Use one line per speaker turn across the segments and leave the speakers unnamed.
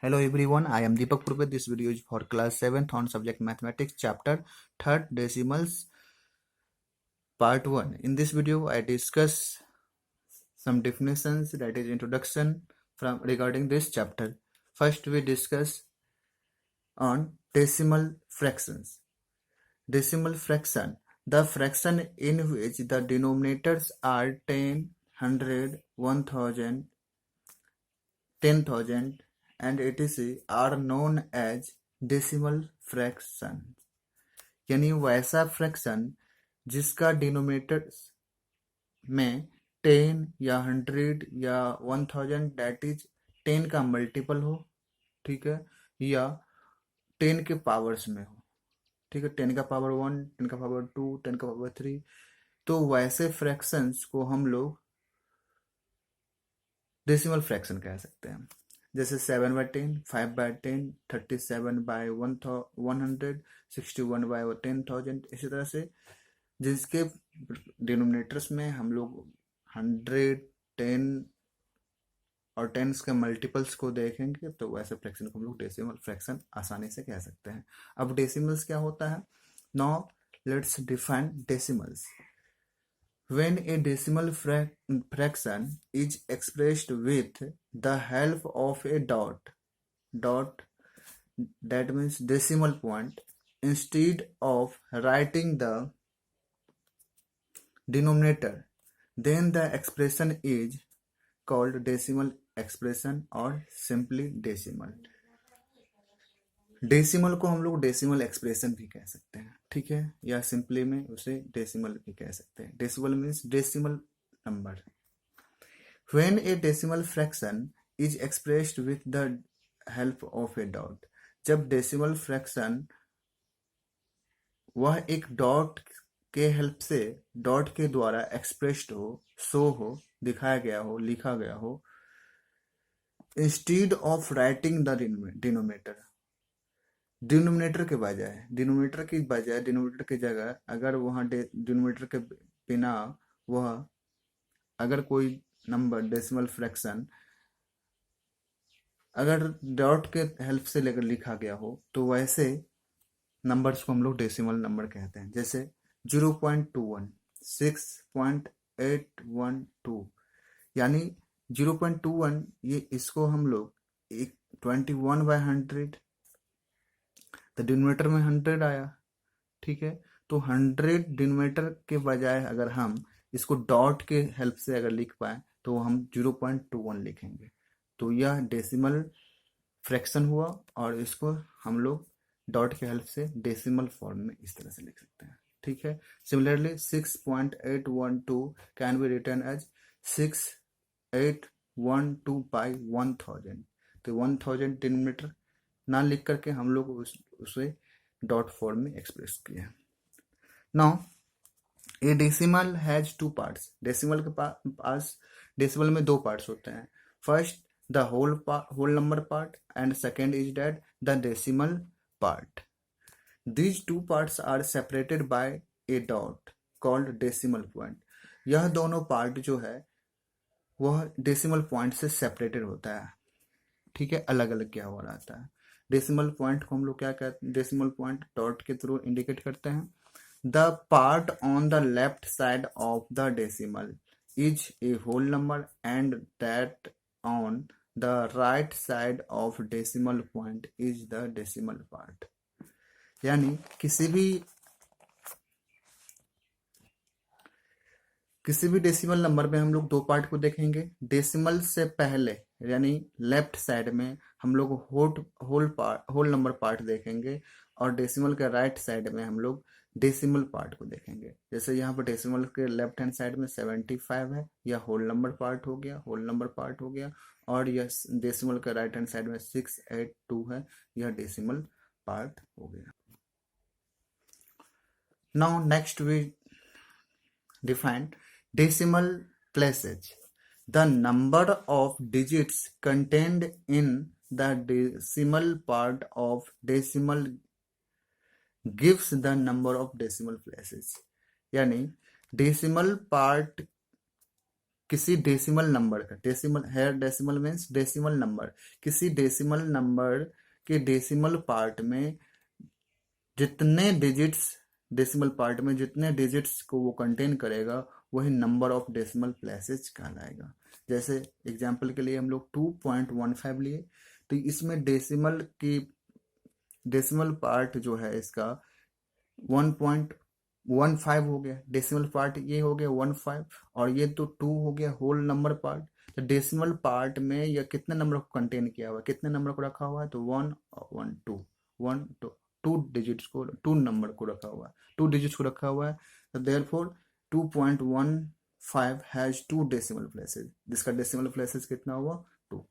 Hello everyone, I am Deepak Purve. This video is for class 7th on subject mathematics chapter 3rd decimals part 1. In this video I discuss some definitions, that is introduction from regarding this chapter. First we discuss on decimal fractions. Decimal fraction, the fraction in which the denominators are 10, 100, 1000, 10,000 and etc. are known as decimal fraction. यानी वैसा fraction जिसका denominator में 10 या 100 या 1000 that is 10 का multiple हो, ठीक है, या 10 के पावर्स में हो, ठीक है, 10 का पावर 1, 10 का पावर 2, 10 का पावर 3, तो वैसे फ्रैक्शंस को हम लोग डेसिमल फ्रैक्शन कह सकते हैं। जैसे 7/10, 5/10, 37/100, 61/10,000, इसी तरह से जिसके डिनोमिनेटर्स में हम लोग 100, 10 और टेंस के मल्टीपल्स को देखेंगे तो वैसे फ्रैक्शन को हम लोग डेसिमल फ्रैक्शन आसानी से कह सकते हैं। अब डेसिमल्स क्या होता है? Now let's define decimals. When a decimal fraction is expressed with the help of a dot, that means decimal point, instead of writing the denominator, then the expression is called decimal expression or simply decimal. Decimal को हम लोग decimal expression भी कह सकते हैं, ठीक है, या सिंपली में उसे डेसिमल भी कह सकते हैं। Decimal means decimal number. When A decimal fraction is expressed with the help of A dot, जब डेसिमल फ्रैक्शन वह एक डॉट के हेल्प से, डॉट के द्वारा एक्सप्रेस्ड हो, शो हो, दिखाया गया हो, लिखा गया हो, instead of writing the denominator, denominator की जगह अगर वहाँ डिनोमिनेटर के बिना वह अगर कोई नंबर डेसिमल फ्रैक्शन अगर डॉट के हेल्प से लेकर लिखा गया हो तो वैसे नंबर्स को हम लोग डेसिमल नंबर कहते हैं। जैसे 0.21, 6.812, यानी 0.21, ये इसको हम लोग 21/100, तो डिनोमिनेटर में 100 आया, ठीक है, तो 100 डिनोमिनेटर के बजाय अगर हम इसको डॉट के हेल्प से अगर लिख पाए तो हम 0.21 लिखेंगे, तो यह डेसिमल फ्रैक्शन हुआ और इसको हम लोग डॉट के हेल्प से डेसिमल फॉर्म में इस तरह से लिख सकते हैं, ठीक है। Similarly 6.812 can be written as 6812/1000, तो 1000 डिनोमिनेटर ना लिख करके हम लोग उसे डॉट फॉर्म में एक्सप्रेस किया। Now a decimal has 2 parts. Decimal के पास डेसिमल में 2 पार्ट्स होते हैं। First the whole number part and second is that the decimal part. These 2 parts are separated by a dot called decimal point. यह दोनों part जो है वह डेसिमल पॉइंट से सेपरेटेड होता है, ठीक है, अलग अलग क्या हुआ रहता है। डेसिमल पॉइंट को हम लोग क्या कहते हैं? डेसिमल पॉइंट डॉट के थ्रू इंडिकेट करते हैं। The part on the left side of the decimal is a whole number and that on the right side of decimal point is the decimal part. यानी किसी भी decimal number में हम लोग 2 part को देखेंगे। डेसिमल से पहले यानी लेफ्ट साइड में हम लोग होल नंबर पार्ट देखेंगे और डेसिमल के राइट साइड में हम लोग डेसिमल पार्ट को देखेंगे। जैसे यहाँ पर डेसिमल के लेफ्ट हैंड साइड में 75 है, यह होल नंबर पार्ट हो गया, और यह डेसिमल के राइट हैंड साइड में 682 है, यह डेसिमल पार्ट हो गया। Now next we define decimal places. The number of digits contained in the decimal part of decimal gives the number of decimal places. यानी डेसिमल पार्ट किसी decimal number का, decimal here decimal means decimal number, किसी decimal number के decimal part में जितने digits, decimal part में जितने digits को वो कंटेन करेगा वही नंबर ऑफ डेसिमल प्लेसेस कहलाएगा। जैसे एग्जांपल के लिए हम लोग 2.15 लिए, तो इसमें डेसिमल की डेसिमल पार्ट जो है इसका 1.15 हो गया, डेसिमल पार्ट ये हो गया 15, और ये तो 2 हो गया होल नंबर पार्ट। तो डेसिमल पार्ट में यह कितने नंबर को कंटेन किया हुआ है, कितने नंबर को रखा हुआ है, तो 1 1 2 1 2 टू डिजिट्स को, 2 नंबर को रखा हुआ है, 2 डिजिट्स को रखा हुआ है। तो देयरफॉर 2.15 हैज 2 डेसिमल प्लेसेस, जिसका डेसिमल प्लेसेस कितना हुआ, 2।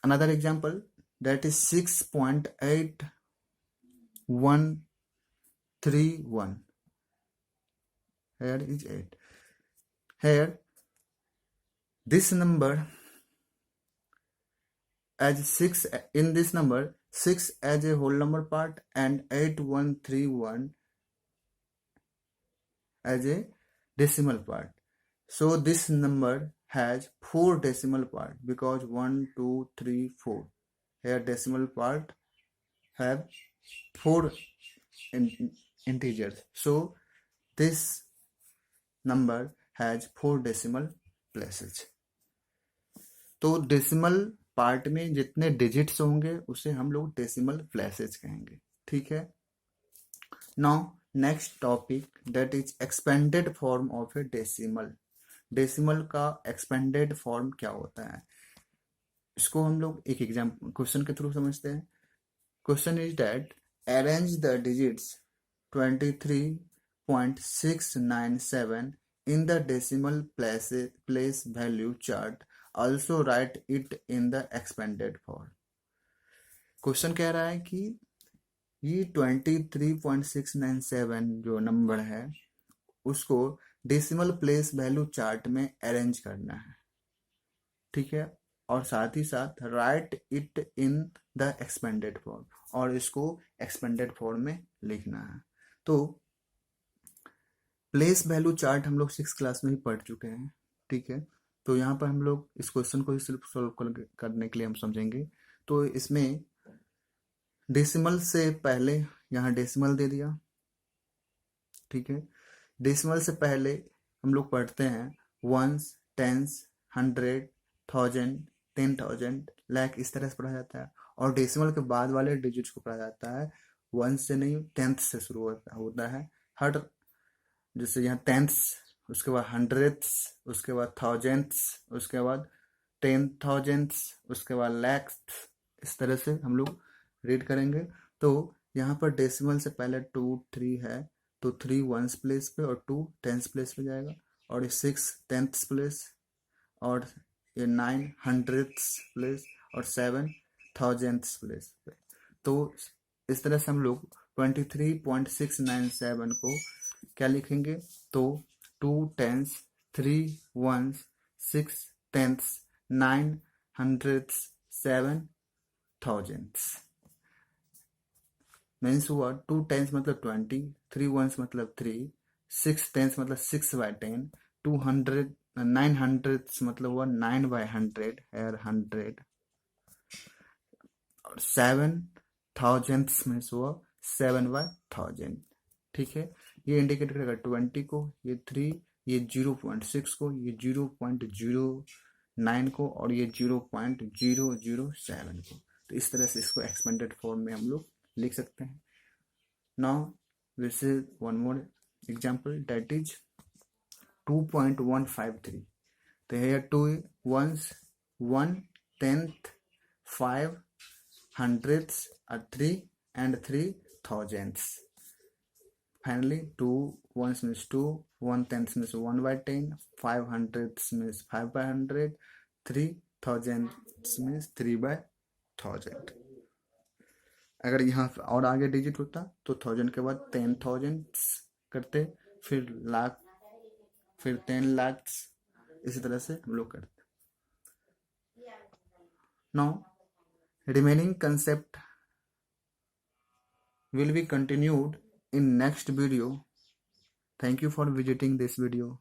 Another example that is 6.8131, here is 8, here this number as 6, in this number 6 as a whole number part and 8131 as a decimal part. So this number has 4 decimal part because 1 2 3 4, here decimal part have 4 integers, so this number has 4 decimal places. तो decimal part में जितने digits होंगे उसे हम लोग decimal places कहेंगे, ठीक है। Now next topic that is expanded form of A decimal. Decimal का एक्सपेंडेड फॉर्म क्या होता है, इसको हम लोग एक एग्जाम्पल क्वेश्चन के थ्रू समझते हैं। Question is that arrange the digits 23.697 in the decimal place value chart, also write it in the expanded form। Question कह रहा है कि ये 23.697 जो नंबर है उसको डेसिमल प्लेस वैल्यू चार्ट में अरेंज करना है, ठीक है, और साथ ही साथ right it in the expanded form, और इसको एक्सपेंडेड फॉर्म में लिखना है। तो प्लेस वैल्यू चार्ट हम लोग 6 क्लास में ही पढ़ चुके हैं, ठीक है। तो यहाँ पर हम लोग इस क्वेश्चन को ही सिर्फ सॉल्व करने के लिए हम समझेंगे। तो इसमें डेसिमल से पहले यहाँ डेसिमल दे दिया, ठीक है। डेसिमल से पहले हम लोग पढ़ते हैं वंस, टेंस, 100, 1000, 10,000, लाख, इस तरह से पढ़ा जाता है। और डेसिमल के बाद वाले डिजिट्स को पढ़ा जाता है 1 से नहीं 10th से शुरू होता है। हर जैसे यहाँ 10th, उसके बाद 100th, उसके बाद 1000th, उसके बाद 10,000, उसके बाद lakhs, इस तरह से हम लोग रीड करेंगे। तो यहाँ पर डेसिमल से पहले 2 3 है, तो 3 1st प्लेस पे और 2 10th प्लेस पे जाएगा, और ये 6 10th प्लेस, और ये 9 100th प्लेस, और 7 1000th प्लेस पे। तो इस तरह से हम लोग 23.697 को क्या लिखेंगे, तो 2 10s, 3 1s, 6 10s, 9 100s, 7 1000s। Means हुआ 2 10s मतलब 20, 3 1s मतलब 3, 6 10s मतलब 6/10, 9 100s मतलब हुआ 9/100, 100, और 7 1000s मीन्स हुआ 7/1000, ठीक है। ये इंडिकेट करेगा 20 को, ये 3, ये 0.6 को, ये 0.09 को, और ये 0.007 को। तो इस तरह से इसको एक्सपेंडेड फॉर्म में हम लोग लिख सकते हैं। Now this is one more example that is 2.153। तो here 2 1s, 1 10th, 5 100ths, 3 and 3 1000ths। Finally 2 1s means 2, 1 10th means 1/10, 5 100ths means 5/100, 3 1000ths means 3/1000। अगर यहाँ और आगे डिजिट होता तो 1000 के बाद 10,000 करते, फिर लाख, फिर 10 lakhs, इसी तरह से हम लोग करते। Now remaining concept will be continued in next video. Thank you for visiting this video.